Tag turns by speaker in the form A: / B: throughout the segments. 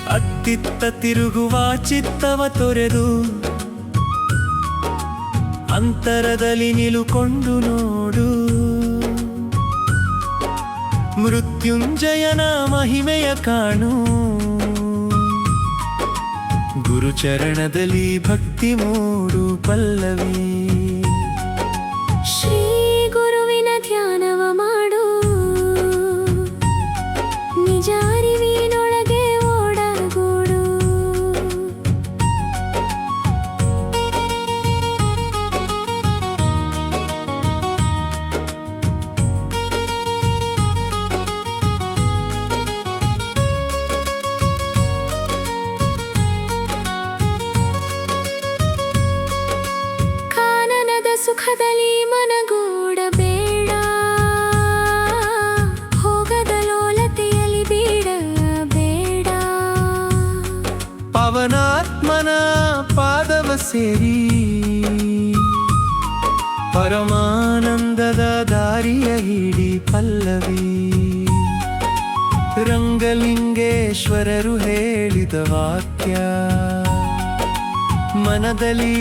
A: ಅತ್ತಿತ್ತ ತಿರುಗುವ ಚಿತ್ತವ ತೊರೆದು ಅಂತರದಲ್ಲಿ ನಿಲುಕೊಂಡು ನೋಡು. ಮೃತ್ಯುಂಜಯನ ಮಹಿಮೆಯ ಕಾಣು. ಗುರುಚರಣದಲ್ಲಿ ಭಕ್ತಿ ಮೂಡು ಪಲ್ಲವಿ.
B: ಶ್ರೀ ಗುರುವಿನ ಧ್ಯಾನವ ಮಾಡು. ನಿಜ ಅರಿವಿನೊಳಗೆ ಓಡಗೂಡು. ಸುಖದಲ್ಲಿ ಮನಗೂಡಬೇಡ. ಹೋಗದ ಲೋಲತೆಯಲ್ಲಿ ಬೀಡಬೇಡ.
A: ಪವನಾತ್ಮನ ಪಾದವ ಸೇರಿ ಪರಮಾನಂದದ ದಾರಿಯ ಹಿಡಿ ಪಲ್ಲವಿ. ರಂಗಲಿಂಗೇಶ್ವರರು ಹೇಳಿದ ವಾಕ್ಯ ಮನದಲ್ಲಿ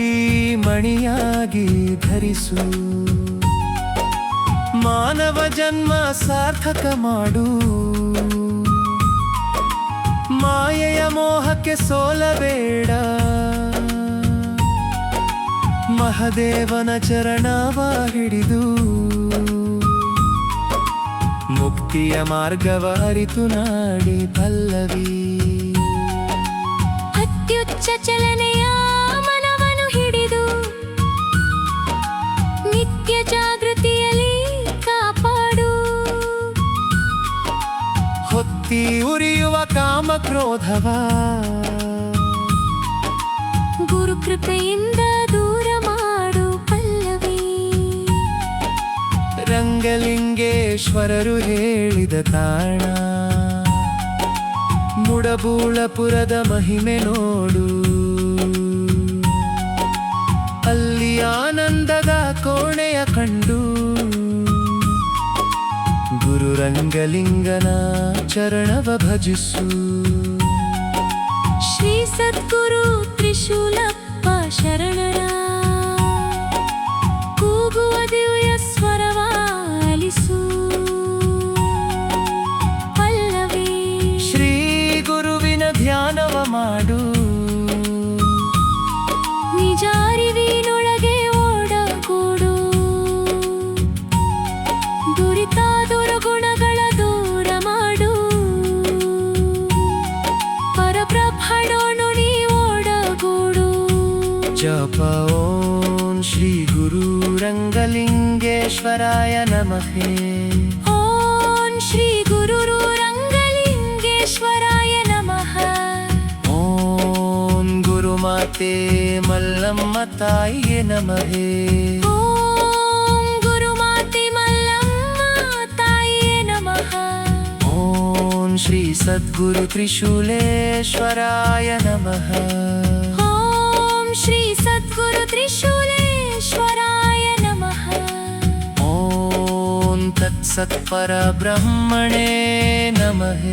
A: ಮಣಿಯಾಗಿ ಧರಿಸು. ಮಾನವ ಜನ್ಮ ಸಾರ್ಥಕ ಮಾಡು. ಮಾಯೆಯ ಮೋಹಕ್ಕೆ ಸೋಲಬೇಡ. ಮಹದೇವನ ಚರಣವ ಹಿಡಿದು ಮುಕ್ತಿಯ ಮಾರ್ಗವ ಅರಿತು ನಾಡಿ ಪಲ್ಲವಿ.
B: ಅತ್ಯುಚ್ಚ ಚಲನೆಯ ಮನವನ್ನು ಹಿಡಿದು ನಿತ್ಯ ಜಾಗೃತಿಯಲ್ಲಿ ಕಾಪಾಡು.
A: ಹೊತ್ತಿ ಉರಿಯುವ ಕಾಮ ಕ್ರೋಧವ
B: ಗುರು ಕೃಪೆಯಿಂದ ದೂರ ಮಾಡು ಪಲ್ಲವಿ.
A: ರಂಗಲಿಂಗೇಶ್ವರರು ಹೇಳಿದ ತಾಣ ಮುಡಬೂಳಪುರದ ಮಹಿಮೆ ನೋಡು. ಅಲ್ಲಿ ಆನಂದದ ಕೋಣೆಯ ಕಂಡು ಗುರು ರಂಗಲಿಂಗನ ಚರಣವ ಭಜಿಸು.
B: ಶ್ರೀ ಸದ್ಗುರು ತ್ರಿಶೂಲಪ್ಪ ಶರಣರ ಕೂಗುವ ದಿವ್ಯ ಸ್ವರವ ಆಲಿಸು ಪಲ್ಲವಿ.
A: ಶ್ರೀ ಗುರುವಿನ ಧ್ಯಾನವ ಮಾಡು.
B: ನಿಜ ಅರಿವಿನೊಳಗೆ ಓಡಗೂಡು. ದುರಿತ ದುರ್ಗುಣಗಳ ದೂರ ಮಾಡು. ಪರಬ್ರಹ್ಮಣೋನು ನೀ ಓಡಗೂಡು.
A: ಜಪ ಓಂ ಶ್ರೀ ಗುರು ರಂಗಲಿಂಗೇಶ್ವರಾಯ ನಮಃ.
B: ಓಂ ಶ್ರೀ ಗುರು ರಂಗಲಿಂಗೇಶ್ವರಾಯ ನಮಃ.
A: ಓಂ ಗುರುಮಾತೆ ಮಲ್ಲಮ್ಮ ತಾಯಿಯೇ ನಮಃ.
B: ಓಂ ಗುರುಮಾತೆ ಮಲ್ಲಮ್ಮ ತಾಯಿಯೇ ನಮಃ.
A: ಓಂ ಶ್ರೀ ಸದ್ಗುರು ತ್ರಿಶೂಲೇಶ್ವರಾಯ ನಮಃ.
B: ಓಂ ಶ್ರೀ ಸದ್ಗುರು ತ್ರಿಶೂಲೇಶ್ವರಾಯ ನಮಃ.
A: ಓಂ ತತ್ಸತ್ ಪರಬ್ರಹ್ಮಣೇ ನಮಃ.